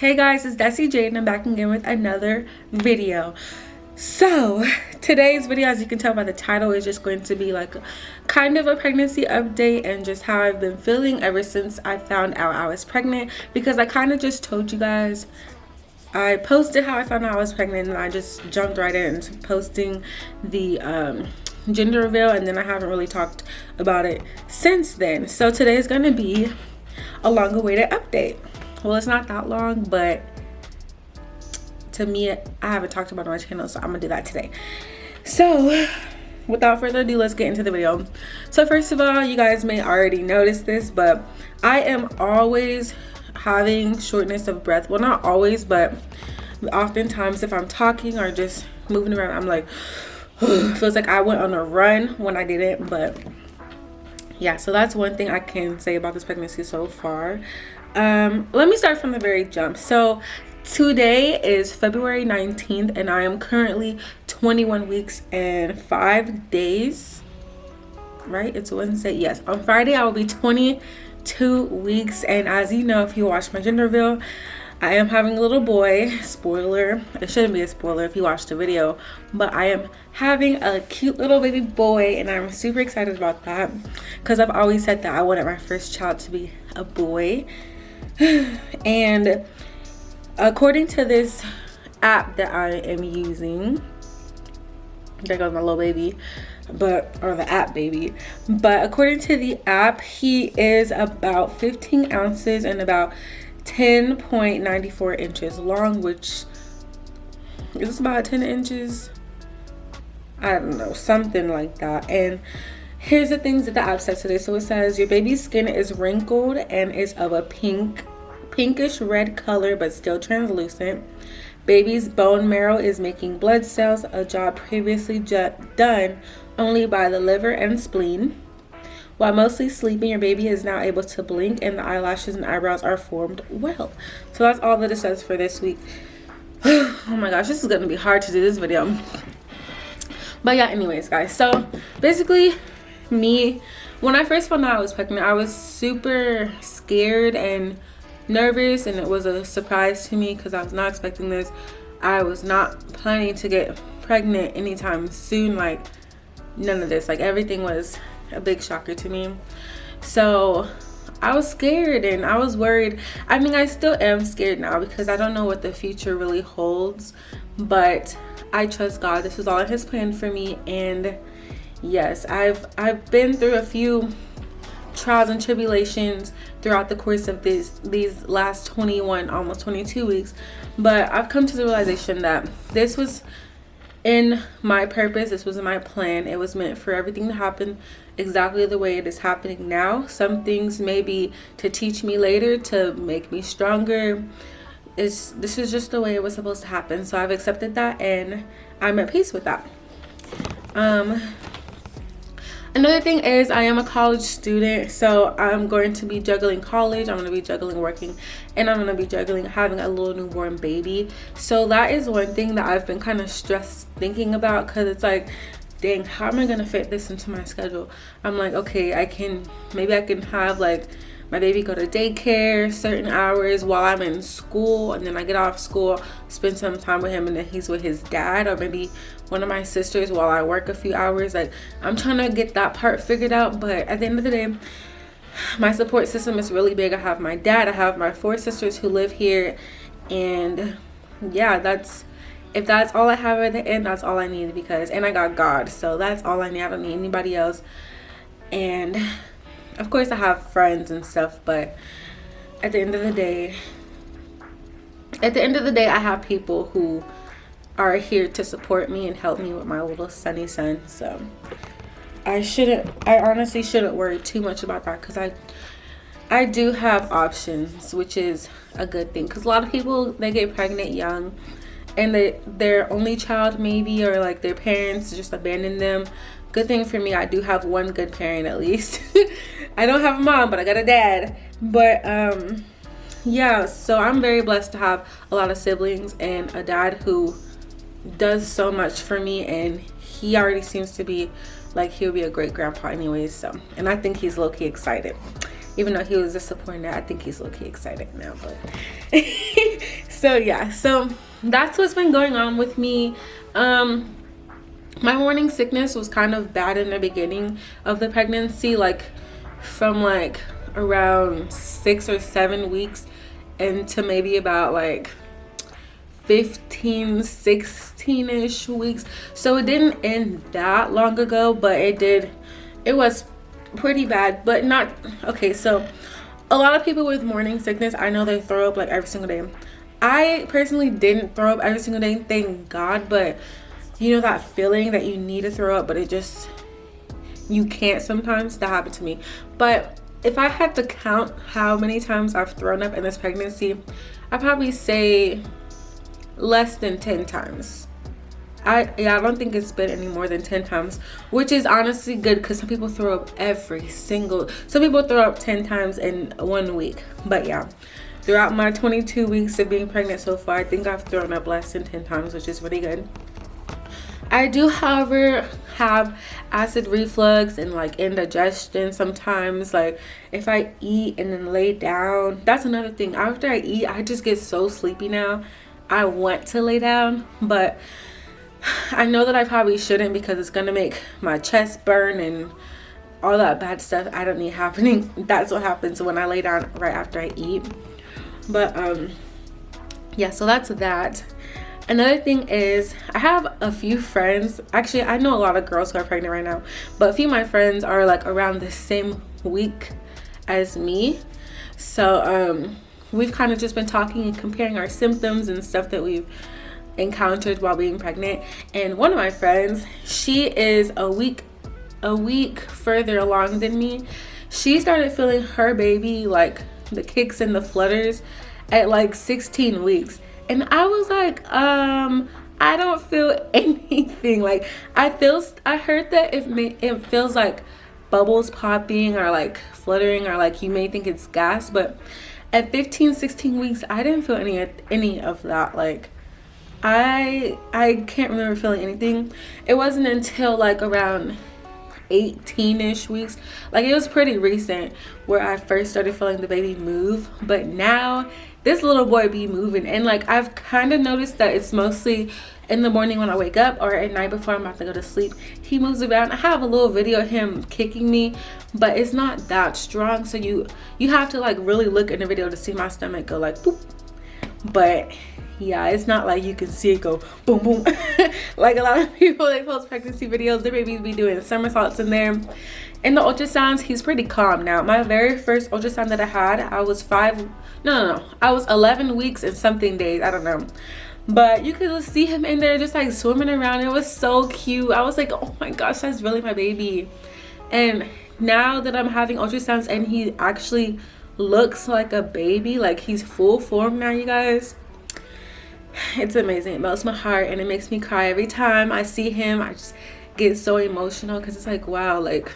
Hey guys, it's Desi, Jade, and I'm back again with another video. So today's video, as you can tell by the title, is just going to be like kind of a pregnancy update and just how I've been feeling ever since I found out I was pregnant, because I kind of just told you guys. I posted how I found out I was pregnant and I just jumped right into posting the gender reveal, and then I haven't really talked about it since then. So today is going to be a long awaited update. Well, it's not that long, but to me, I haven't talked about it on my channel, so I'm gonna do that today. So without further ado, let's get into the video. So first of all, you guys may already notice this, but I am always having shortness of breath. Well, not always, but oftentimes if I'm talking or just moving around, I'm like feels like I went on a run when I didn't. But yeah, so that's one thing I can say about this pregnancy so far. Let me start from the very jump. So today is February 19th and I am currently 21 weeks and 5 days, right? It's Wednesday. Yes, on Friday I will be 22 weeks, and as you know, if you watched my gender reveal, I am having a little boy. Spoiler, it shouldn't be a spoiler if you watched the video, but I am having a cute little baby boy and I'm super excited about that, because I've always said that I wanted my first child to be a boy. And according to this app that I am using, there goes my little baby, or the app baby, but according to the app, he is about 15 ounces and about 10.94 inches long, which is about 10 inches, I don't know, something like that. And here's the things that the app says today. So it says your baby's skin is wrinkled and is of a pinkish red color but still translucent. Baby's bone marrow is making blood cells, a job previously done only by the liver and spleen. While mostly sleeping, your baby is now able to blink and the eyelashes and eyebrows are formed well. So that's all that it says for this week. Oh my gosh, this is going to be hard to do this video. But yeah, anyways guys, so basically when I first found out I was pregnant, I was super scared and nervous, and it was a surprise to me because I was not expecting this. I was not planning to get pregnant anytime soon, like none of this, like everything was a big shocker to me. So I was scared and I was worried. I mean, I still am scared now because I don't know what the future really holds, but I trust God. This is all his plan for me. And yes, I've been through a few trials and tribulations throughout the course of these last 21, almost 22 weeks, but I've come to the realization that this was in my purpose. This was in my plan. It was meant for everything to happen exactly the way it is happening now. Some things may be to teach me later, to make me stronger. This is just the way it was supposed to happen. So I've accepted that and I'm at peace with that. Another thing is I am a college student, so I'm going to be juggling college, I'm going to be juggling working, and I'm going to be juggling having a little newborn baby. So that is one thing that I've been kind of stressed thinking about, because it's like, dang, how am I going to fit this into my schedule? I'm like, okay, maybe I can have like my baby go to daycare certain hours while I'm in school, and then I get off school, spend some time with him, and then he's with his dad, or maybe one of my sisters while I work a few hours. Like, I'm trying to get that part figured out, but at the end of the day, my support system is really big. I have my dad, I have my 4 sisters who live here, and yeah, if that's all I have at the end, that's all I need, and I got God, so that's all I need. I don't need anybody else. And of course I have friends and stuff, but at the end of the day, I have people who are here to support me and help me with my little sunny son. So I honestly shouldn't worry too much about that, because I do have options, which is a good thing, because a lot of people, they get pregnant young and their only child maybe, or like their parents just abandon them. Good thing for me, I do have one good parent at least. I don't have a mom, but I got a dad. But yeah, so I'm very blessed to have a lot of siblings and a dad who does so much for me, and he already seems to be like he'll be a great grandpa anyways. So, and I think he's low-key excited. Even though he was disappointed, I think he's low-key excited now. But So yeah, so that's what's been going on with me. My morning sickness was kind of bad in the beginning of the pregnancy, like from like around 6 or 7 weeks into maybe about like 15, 16-ish weeks. So it didn't end that long ago, but it was pretty bad, but not okay. So a lot of people with morning sickness, I know they throw up like every single day. I personally didn't throw up every single day, thank God, but you know that feeling that you need to throw up, but you can't sometimes? That happened to me. But if I had to count how many times I've thrown up in this pregnancy, I'd probably say less than 10 times. I don't think it's been any more than 10 times, which is honestly good because some people throw up some people throw up 10 times in 1 week. But yeah, throughout my 22 weeks of being pregnant so far, I think I've thrown up less than 10 times, which is really good. I do, however, have acid reflux and like indigestion sometimes. Like if I eat and then lay down, that's another thing. After I eat, I just get so sleepy now. I want to lay down, but I know that I probably shouldn't because it's gonna make my chest burn and all that bad stuff I don't need happening. That's what happens when I lay down right after I eat. But yeah, so that's that. Another thing is I have a few friends, actually I know a lot of girls who are pregnant right now, but a few of my friends are like around the same week as me. So we've kind of just been talking and comparing our symptoms and stuff that we've encountered while being pregnant. And one of my friends, she is a week further along than me. She started feeling her baby, like the kicks and the flutters, at like 16 weeks. And I was like, I don't feel anything. Like I heard that it feels like bubbles popping or like fluttering, or like you may think it's gas, but at 15, 16 weeks, I didn't feel any of that. Like I can't remember feeling anything. It wasn't until like around 18-ish weeks, like it was pretty recent, where I first started feeling the baby move. But now this little boy be moving, and like I've kind of noticed that it's mostly in the morning when I wake up or at night before I'm about to go to sleep. He moves around. I have a little video of him kicking me, but it's not that strong, so you have to like really look in the video to see my stomach go like boop. But yeah, it's not like you can see it go boom boom like a lot of people, they post pregnancy videos, their babies be doing somersaults in there. In the ultrasounds, he's pretty calm now. My very first ultrasound that I had, I was I was 11 weeks and something days, I don't know, but you could see him in there just like swimming around. It was so cute. I was like, oh my gosh, that's really my baby. And now that I'm having ultrasounds and he actually looks like a baby, like he's full form now, you guys, it's amazing. It melts my heart and it makes me cry every time I see him. I just get so emotional because it's like, wow, like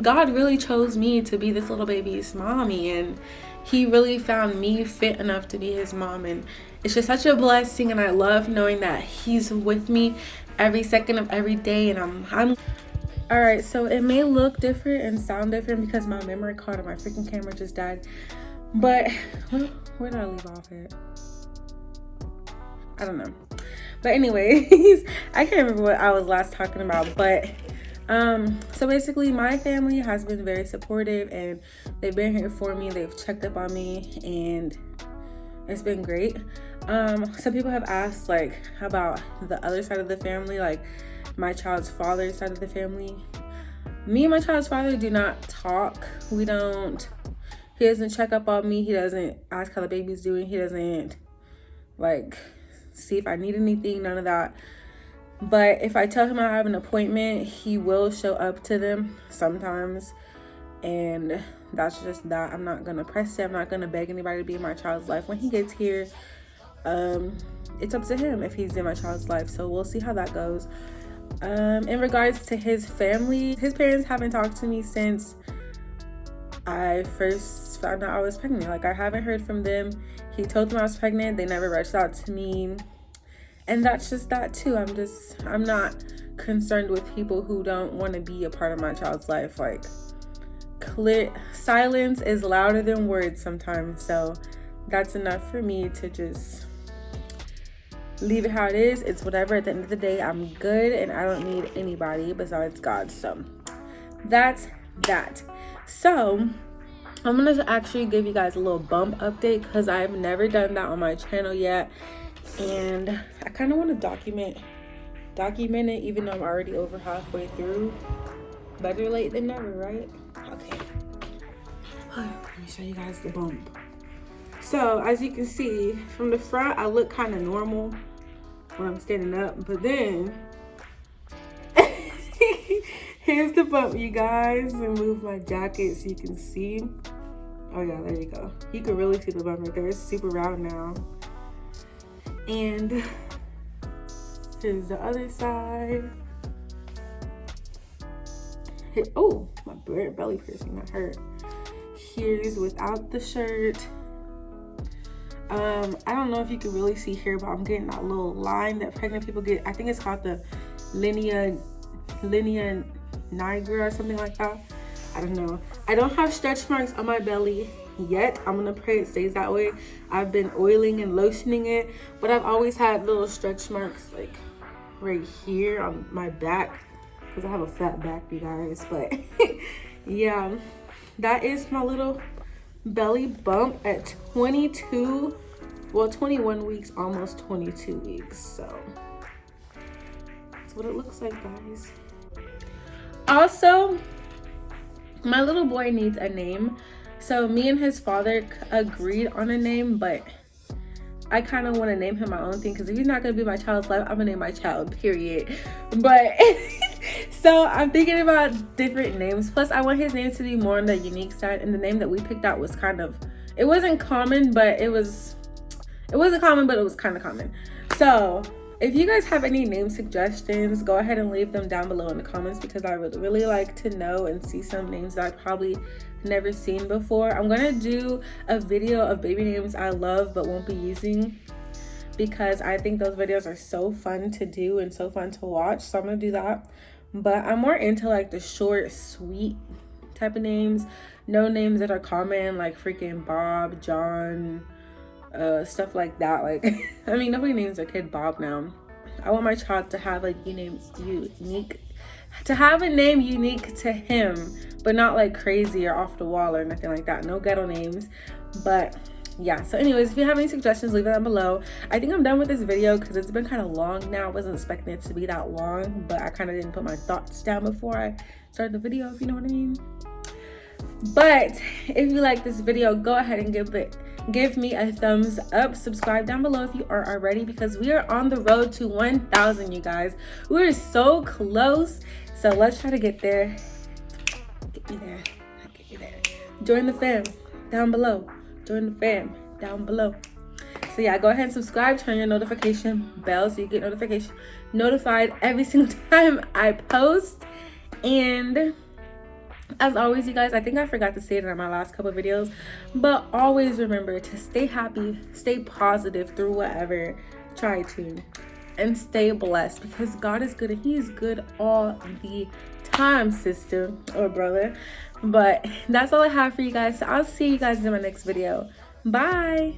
God really chose me to be this little baby's mommy, and he really found me fit enough to be his mom. And it's just such a blessing, and I love knowing that he's with me every second of every day. And I'm all right, so it may look different and sound different because my memory card on my freaking camera just died, but where did I leave off at? I don't know. But anyways, I can't remember what I was last talking about, but so basically my family has been very supportive, and they've been here for me. They've checked up on me, and it's been great. Some people have asked like about the other side of the family, like my child's father's side of the family. Me and my child's father do not talk. He doesn't check up on me. He doesn't ask how the baby's doing. He doesn't like see if I need anything, none of that. But if I tell him I have an appointment, he will show up to them sometimes. And that's just that. I'm not gonna press it. I'm not gonna beg anybody to be in my child's life. When he gets here, it's up to him if he's in my child's life. So we'll see how that goes. In regards to his family, his parents haven't talked to me since I first found out I was pregnant. Like, I haven't heard from them. He told them I was pregnant. They never reached out to me. And that's just that too. I'm not concerned with people who don't want to be a part of my child's life. Like, silence is louder than words sometimes. So that's enough for me to just leave it how it is. It's whatever. At the end of the day, I'm good and I don't need anybody besides God. So that's that. So I'm gonna actually give you guys a little bump update because I've never done that on my channel yet, and I kind of want to document it, even though I'm already over halfway through. Better late than never, right? Okay. Let me show you guys the bump. So as you can see from the front, I look kind of normal when I'm standing up, but then here's the bump, you guys. Remove my jacket so you can see. Oh yeah, there you go. You can really see the bump right there. It's super round now. And here's the other side. Oh, my belly piercing, that hurt. Here's without the shirt. I don't know if you can really see here, but I'm getting that little line that pregnant people get. I think it's called the linea nigra or something like that. I don't know. I don't have stretch marks on my belly yet. I'm gonna pray it stays that way. I've been oiling and lotioning it, but I've always had little stretch marks like right here on my back because I have a fat back, you guys. But yeah, that is my little belly bump at 21 weeks, almost 22 weeks. So that's what it looks like, guys. Also, my little boy needs a name. So me and his father agreed on a name, but I kind of want to name him my own thing because if he's not going to be my child's life, I'm going to name my child, period. But so I'm thinking about different names. Plus, I want his name to be more on the unique side. And the name that we picked out was kind of, it wasn't common, but it wasn't common, but it was kind of common. So if you guys have any name suggestions, go ahead and leave them down below in the comments because I would really like to know and see some names that I've probably never seen before. I'm gonna do a video of baby names I love but won't be using because I think those videos are so fun to do and so fun to watch. So I'm gonna do that. But I'm more into like the short, sweet type of names. No names that are common like freaking Bob, John, stuff like that. Like I mean, nobody names their kid Bob now. I want my child to have a name unique to him, but not like crazy or off the wall or nothing like that. No ghetto names. But yeah, so anyways, if you have any suggestions, leave it down below. I think I'm done with this video because it's been kind of long now. I wasn't expecting it to be that long, but I kind of didn't put my thoughts down before I started the video, if you know what I mean. But if you like this video, go ahead and give me a thumbs up. Subscribe down below if you are already, because we are on the road to 1,000, you guys. We're so close. So let's try to get there. Get me there. Join the fam down below. Join the fam down below. So yeah, go ahead and subscribe. Turn your notification bell so you get notified every single time I post. And as always, you guys, I think I forgot to say it in my last couple of videos, but always remember to stay happy, stay positive through whatever, try to, and stay blessed because God is good and He is good all the time, sister or brother. But that's all I have for you guys. So I'll see you guys in my next video. Bye.